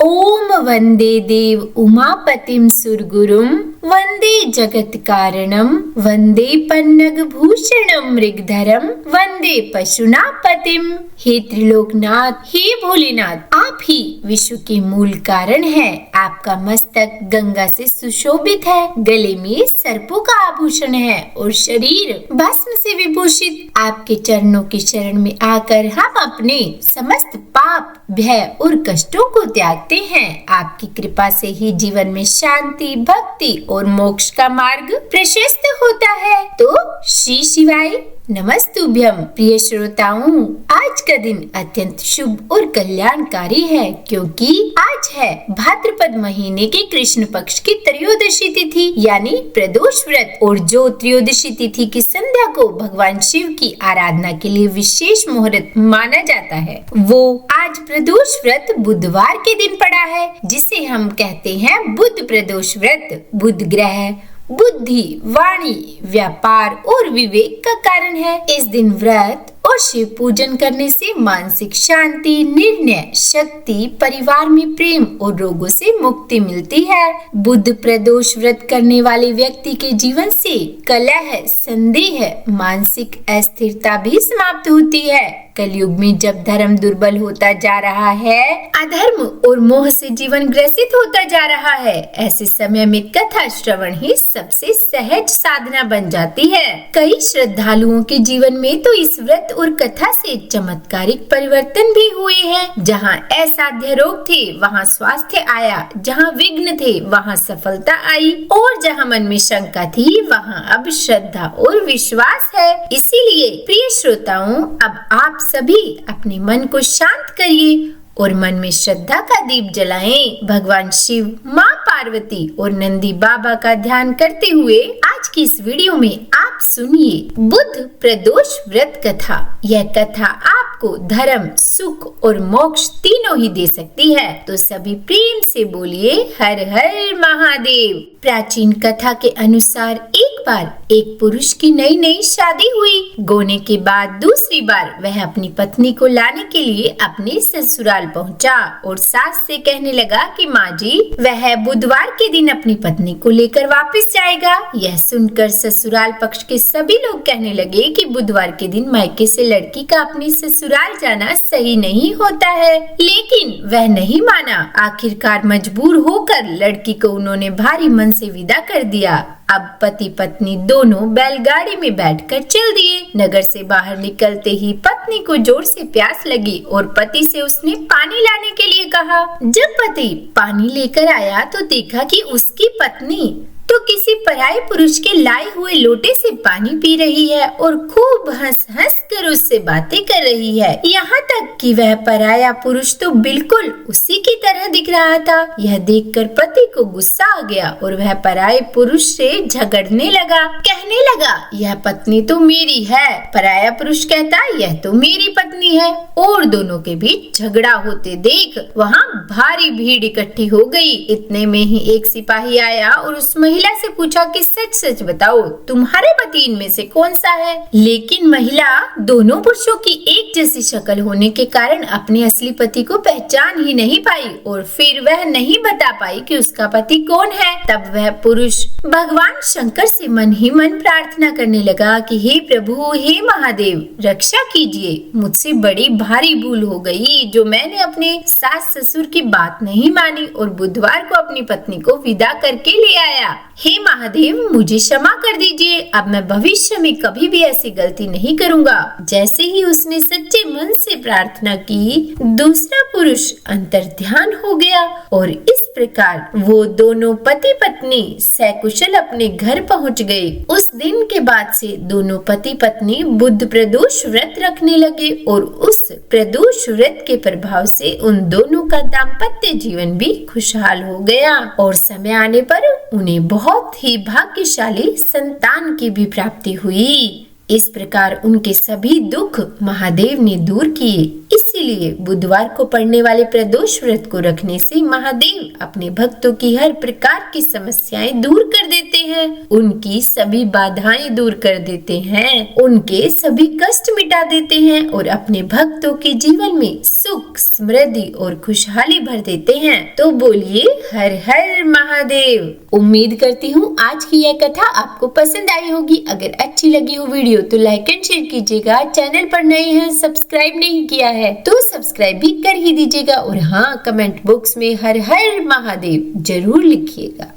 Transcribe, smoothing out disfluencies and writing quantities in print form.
ओम वंदे देव उमापतिं सुरगुरुं वंदे जगत कारणं वंदे पन्नग भूषणं मृगधरं वंदे पशुनापतिं। हे त्रिलोकनाथ, हे भोलेनाथ, आप ही विश्व के मूल कारण हैं। आपका मस्तक गंगा से सुशोभित है, गले में सर्पों का आभूषण है और शरीर भस्म से विभूषित। आपके चरणों की शरण में आकर हम अपने समस्त पाप, भय और कष्टों को त्यागते हैं। आपकी कृपा से ही जीवन में शांति, भक्ति और मोक्ष का मार्ग प्रशस्त होता है। तो श्री शिवाय नमस्तुभ्यम। प्रिय श्रोताओं, आज का दिन अत्यंत शुभ और कल्याणकारी है, क्योंकि आज है भाद्रपद महीने के कृष्ण पक्ष की त्रयोदशी तिथि यानी प्रदोष व्रत। और जो त्रयोदशी तिथि की संध्या को भगवान शिव की आराधना के लिए विशेष मुहूर्त माना जाता है, वो आज प्रदोष व्रत बुधवार के दिन पड़ा है, जिसे हम कहते हैं बुध प्रदोष व्रत। बुध ग्रह बुद्धि, वाणी, व्यापार और विवेक का कारण है। इस दिन व्रत और शिव पूजन करने से मानसिक शांति, निर्णय शक्ति, परिवार में प्रेम और रोगों से मुक्ति मिलती है। बुध प्रदोष व्रत करने वाले व्यक्ति के जीवन से कलह, संदेह, मानसिक अस्थिरता भी समाप्त होती है। कलयुग में जब धर्म दुर्बल होता जा रहा है, अधर्म और मोह से जीवन ग्रसित होता जा रहा है, ऐसे समय में कथा श्रवण ही सबसे सहज साधना बन जाती है। कई श्रद्धालुओं के जीवन में तो इस व्रत और कथा से चमत्कारिक परिवर्तन भी हुए हैं। जहाँ असाध्य रोग थे, वहाँ स्वास्थ्य आया, जहाँ विघ्न थे, वहाँ सफलता आई, और जहाँ मन में शंका थी, वहाँ अब श्रद्धा और विश्वास है। इसीलिए प्रिय श्रोताओं, अब आप सभी अपने मन को शांत करिए और मन में श्रद्धा का दीप जलाएं। भगवान शिव, माँ पार्वती और नंदी बाबा का ध्यान करते हुए आज की इस वीडियो में आप सुनिए बुध प्रदोष व्रत कथा। यह कथा आपको धर्म, सुख और मोक्ष तीनों ही दे सकती है। तो सभी प्रेम से बोलिए हर हर महादेव। प्राचीन कथा के अनुसार एक बार एक पुरुष की नई नई शादी हुई। गोने के बाद दूसरी बार वह अपनी पत्नी को लाने के लिए अपने ससुराल पहुंचा और सास से कहने लगा कि माँ जी, वह बुधवार के दिन अपनी पत्नी को लेकर वापस जाएगा। यह सुनकर ससुराल पक्ष के सभी लोग कहने लगे कि बुधवार के दिन मायके से लड़की का अपने ससुराल जाना सही नहीं होता है, लेकिन वह नहीं माना। आखिरकार मजबूर होकर लड़की को उन्होंने भारी मन से विदा कर दिया। अब पति पत्नी दोनों बैलगाड़ी में बैठकर चल दिए। नगर से बाहर निकलते ही पत्नी को जोर से प्यास लगी और पति से उसने पानी लाने के लिए कहा। जब पति पानी लेकर आया तो देखा कि उसकी पत्नी तो किसी पराये पुरुष के लाए हुए लोटे से पानी पी रही है और खूब हंस हंस कर उससे बातें कर रही है। यहाँ तक कि वह पराया पुरुष तो बिल्कुल उसी की तरह दिख रहा था। यह देखकर पति को गुस्सा आ गया और वह पराये पुरुष से झगड़ने लगा। कहने लगा, यह पत्नी तो मेरी है। पराया पुरुष कहता, यह तो मेरी पत्नी है। और दोनों के बीच झगड़ा होते देख वहाँ भारी भीड़ इकट्ठी हो गई। इतने में ही एक सिपाही आया और उस महिला से पूछा कि सच सच बताओ, तुम्हारे पति इनमें से कौन सा है? लेकिन महिला दोनों पुरुषों की एक जैसी शक्ल होने के कारण अपने असली पति को पहचान ही नहीं पाई और फिर वह नहीं बता पाई कि उसका पति कौन है। तब वह पुरुष भगवान शंकर से मन ही मन प्रार्थना करने लगा कि हे प्रभु, हे महादेव, रक्षा कीजिए। मुझसे बड़ी भारी भूल हो गई जो मैंने अपने सास ससुर की बात नहीं मानी और बुधवार को अपनी पत्नी को विदा करके ले आया। हे महादेव, मुझे क्षमा कर दीजिए। अब मैं भविष्य में कभी भी ऐसी गलती नहीं करूंगा। जैसे ही उसने सच्चे मन से प्रार्थना की, दूसरा पुरुष अंतर्ध्यान हो गया और इस प्रकार वो दोनों पति पत्नी सकुशल अपने घर पहुंच गए। उस दिन के बाद से दोनों पति पत्नी बुध प्रदोष व्रत रखने लगे और उस प्रदोष व्रत के प्रभाव से उन दोनों का दाम्पत्य जीवन भी खुशहाल हो गया और समय आने पर उन्हें बहुत ही भाग्यशाली संतान की भी प्राप्ति हुई। इस प्रकार उनके सभी दुख महादेव ने दूर किए। इसी इसीलिए बुधवार को पड़ने वाले प्रदोष व्रत को रखने से महादेव अपने भक्तों की हर प्रकार की समस्याएं दूर कर देते हैं, उनकी सभी बाधाएं दूर कर देते हैं, उनके सभी कष्ट मिटा देते हैं और अपने भक्तों के जीवन में सुख, समृद्धि और खुशहाली भर देते हैं। तो बोलिए हर हर महादेव। उम्मीद करती हूँ आज की यह कथा आपको पसंद आई होगी। अगर अच्छी लगी हो वीडियो तो लाइक एंड शेयर कीजिएगा। चैनल पर नए हैं, सब्सक्राइब नहीं किया है तो सब्सक्राइब भी कर ही दीजिएगा और हाँ, कमेंट बॉक्स में हर हर महादेव जरूर लिखिएगा।